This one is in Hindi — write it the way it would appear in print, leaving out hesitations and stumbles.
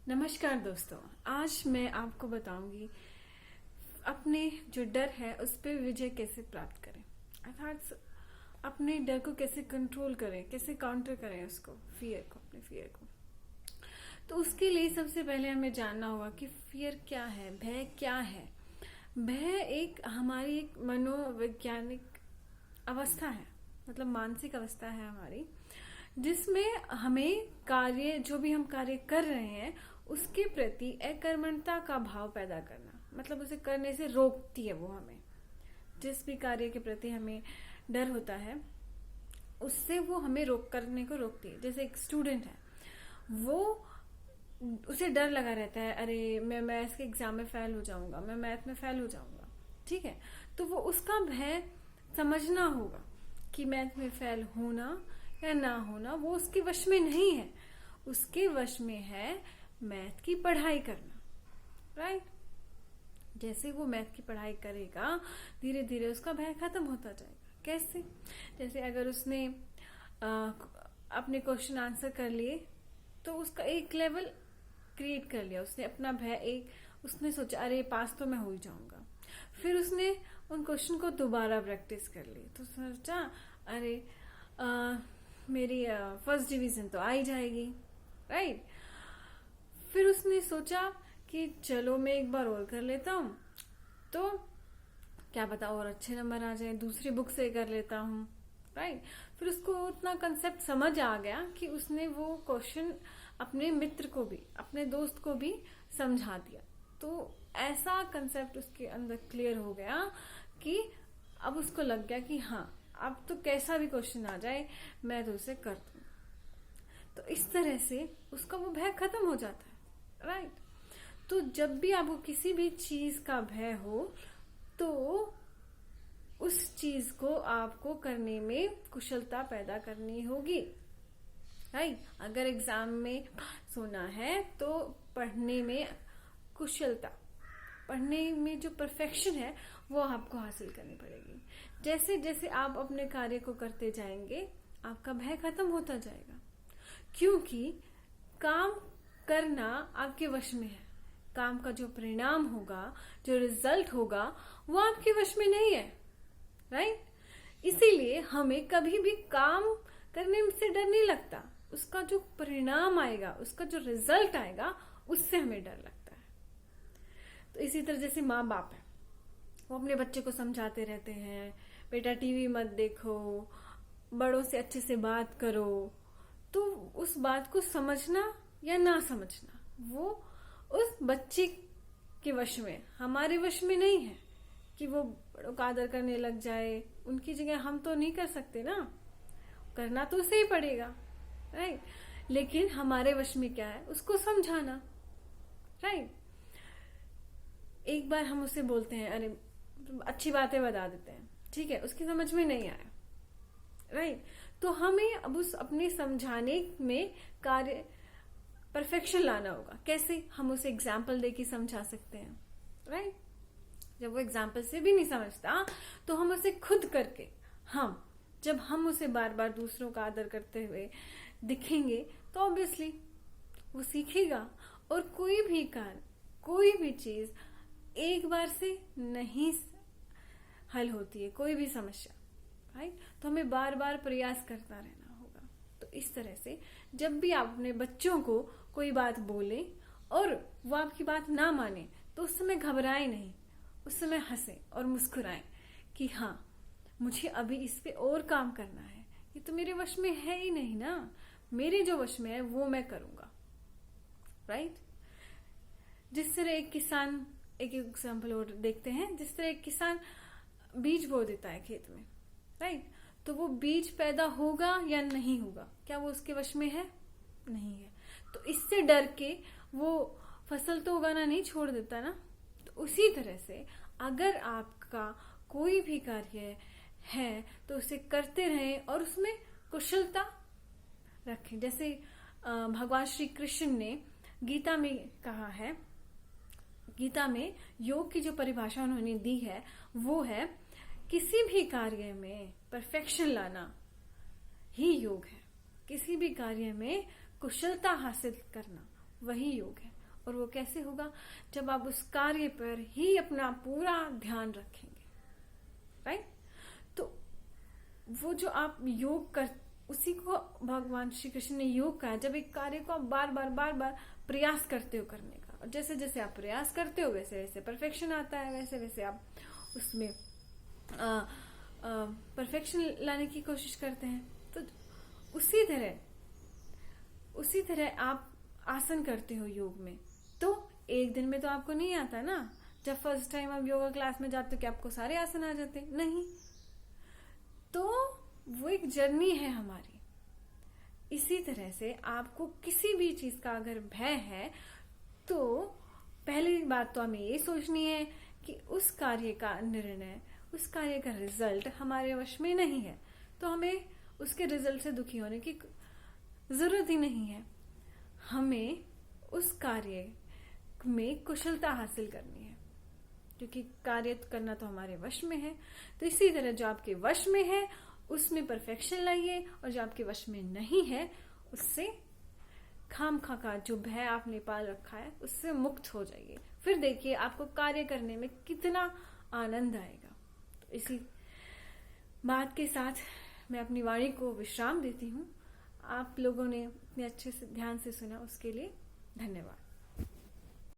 नमस्कार दोस्तों। आज मैं आपको बताऊंगी अपने जो डर है उस पर विजय कैसे प्राप्त करें, अर्थात अपने डर को कैसे कंट्रोल करें, कैसे काउंटर करें उसको, अपने फियर को। तो उसके लिए सबसे पहले हमें जानना होगा कि फियर क्या है, भय क्या है। भय एक हमारी एक मनोवैज्ञानिक अवस्था है, मतलब मानसिक अवस्था है हमारी, जिसमें हमें जो भी हम कार्य कर रहे हैं उसके प्रति अकर्मण्यता का भाव पैदा करना, मतलब उसे करने से रोकती है वो हमें। जिस भी कार्य के प्रति हमें डर होता है उससे वो हमें करने को रोकती है। जैसे एक स्टूडेंट है, वो उसे डर लगा रहता है, अरे मैं मैथ्स के एग्जाम में फेल हो जाऊंगा, मैं मैथ में फेल हो जाऊंगा। ठीक है, तो वो उसका भय समझना होगा कि मैथ में फेल होना या ना होना वो उसके वश में नहीं है। उसके वश में है मैथ की पढ़ाई करना, राइट। जैसे वो मैथ की पढ़ाई करेगा धीरे धीरे उसका भय खत्म होता जाएगा। कैसे? जैसे अगर उसने अपने क्वेश्चन आंसर कर लिए तो उसका एक लेवल क्रिएट कर लिया उसने, अपना भय उसने सोचा अरे पास तो मैं हो ही जाऊंगा। फिर उसने उन क्वेश्चन को दोबारा प्रैक्टिस कर ली तो सोचा अरे मेरी फर्स्ट डिवीजन तो आ ही जाएगी, राइट। फिर उसने सोचा कि चलो मैं एक बार और कर लेता हूँ, तो क्या पता और अच्छे नंबर आ जाए, दूसरी बुक से कर लेता हूँ, राइट। फिर उसको उतना कंसेप्ट समझ आ गया कि उसने वो क्वेश्चन अपने मित्र को भी, अपने दोस्त को भी समझा दिया। तो ऐसा कंसेप्ट उसके अंदर क्लियर हो गया कि अब उसको लग गया कि हाँ, अब तो कैसा भी क्वेश्चन आ जाए मैं तो उसे कर दूँ। तो इस तरह से उसका वो भय खत्म हो जाता है, राइट। तो जब भी आपको किसी भी चीज का भय हो तो उस चीज को आपको करने में कुशलता पैदा करनी होगी, राइट। अगर एग्जाम में सोना है तो पढ़ने में कुशलता, पढ़ने में जो परफेक्शन है वो आपको हासिल करनी पड़ेगी। जैसे जैसे आप अपने कार्य को करते जाएंगे आपका भय खत्म होता जाएगा, क्योंकि काम करना आपके वश में है। काम का जो परिणाम होगा, जो रिजल्ट होगा वो आपके वश में नहीं है, राइट। इसीलिए हमें कभी भी काम करने से डर नहीं लगता, उसका जो परिणाम आएगा, उसका जो रिजल्ट आएगा उससे हमें डर लगता है। तो इसी तरह जैसे माँ बाप है, वो अपने बच्चे को समझाते रहते हैं, बेटा टीवी मत देखो, बड़ों से अच्छे से बात करो। तो उस बात को समझना या ना समझना वो उस बच्चे के वश में, हमारे वश में नहीं है कि वो बड़ों का आदर करने लग जाए। उनकी जगह हम तो नहीं कर सकते ना, करना तो उसे ही पड़ेगा, राइट। लेकिन हमारे वश में क्या है, उसको समझाना, राइट। एक बार हम उसे बोलते हैं, अरे अच्छी बातें बता देते हैं, ठीक है, उसकी समझ में नहीं आया, राइट। तो हमें अब उस अपने समझाने में कार्य परफेक्शन लाना होगा। कैसे? हम उसे एग्जाम्पल देके समझा सकते हैं, राइट। जब वो एग्जाम्पल से भी नहीं समझता तो हम उसे खुद करके, जब हम उसे बार बार दूसरों का आदर करते हुए दिखेंगे तो ऑब्वियसली वो सीखेगा। और कोई भी कार्य, कोई भी चीज एक बार से नहीं हल होती है, कोई भी समस्या, राइट। तो हमें बार बार प्रयास करता रहना होगा। तो इस तरह से जब भी आप अपने बच्चों को कोई बात बोले और वो आपकी बात ना माने तो उस समय घबराए नहीं, उस समय हंसे और मुस्कुराएं कि हाँ, मुझे अभी इस पे और काम करना है, ये तो मेरे वश में है ही नहीं ना, मेरे जो वश में है वो मैं करूंगा, राइट। जिस तरह एक किसान, एक एग्जाम्पल और देखते हैं, जिस तरह एक किसान बीज बो देता है खेत में, राइट। तो वो बीज पैदा होगा या नहीं होगा, क्या वो उसके वश में है? नहीं है। तो इससे डर के वो फसल तो उगाना नहीं छोड़ देता ना। तो उसी तरह से अगर आपका कोई भी कार्य है तो उसे करते रहें और उसमें कुशलता रखें। जैसे भगवान श्री कृष्ण ने गीता में कहा है, गीता में योग की जो परिभाषा उन्होंने दी है वो है, किसी भी कार्य में परफेक्शन लाना ही योग है। किसी भी कार्य में कुशलता हासिल करना वही योग है। और वो कैसे होगा? जब आप उस कार्य पर ही अपना पूरा ध्यान रखेंगे, राइट? तो वो जो आप योग कर, उसी को भगवान श्री कृष्ण ने योग कहा। जब एक कार्य को आप बार बार प्रयास करते हो करने का, और जैसे जैसे आप प्रयास करते हो वैसे वैसे परफेक्शन आता है, वैसे वैसे आप उसमें परफेक्शन लाने की कोशिश करते हैं। तो उसी तरह आप आसन करते हो योग में, तो एक दिन में तो आपको नहीं आता ना। जब फर्स्ट टाइम आप योगा क्लास में जाते हो कि आपको सारे आसन आ जाते नहीं। तो वो एक जर्नी है हमारी। इसी तरह से आपको किसी भी चीज का अगर भय है, तो पहली बात तो हमें ये सोचनी है कि उस कार्य का निर्णय, उस कार्य का रिजल्ट हमारे वश में नहीं है। तो हमें उसके रिजल्ट से दुखी होने की जरूरत ही नहीं है। हमें उस कार्य में कुशलता हासिल करनी है, क्योंकि कार्य करना तो हमारे वश में है। तो इसी तरह जो आपके वश में है उसमें परफेक्शन लाइए, और जो आपके वश में नहीं है उससे खामखा का जो भय आपने पाल रखा है उससे मुक्त हो जाइए। फिर देखिए आपको कार्य करने में कितना आनंद आएगा। तो इसी बात के साथ मैं अपनी वाणी को विश्राम देती हूँ। आप लोगों ने इतने अच्छे से ध्यान से सुना, उसके लिए धन्यवाद।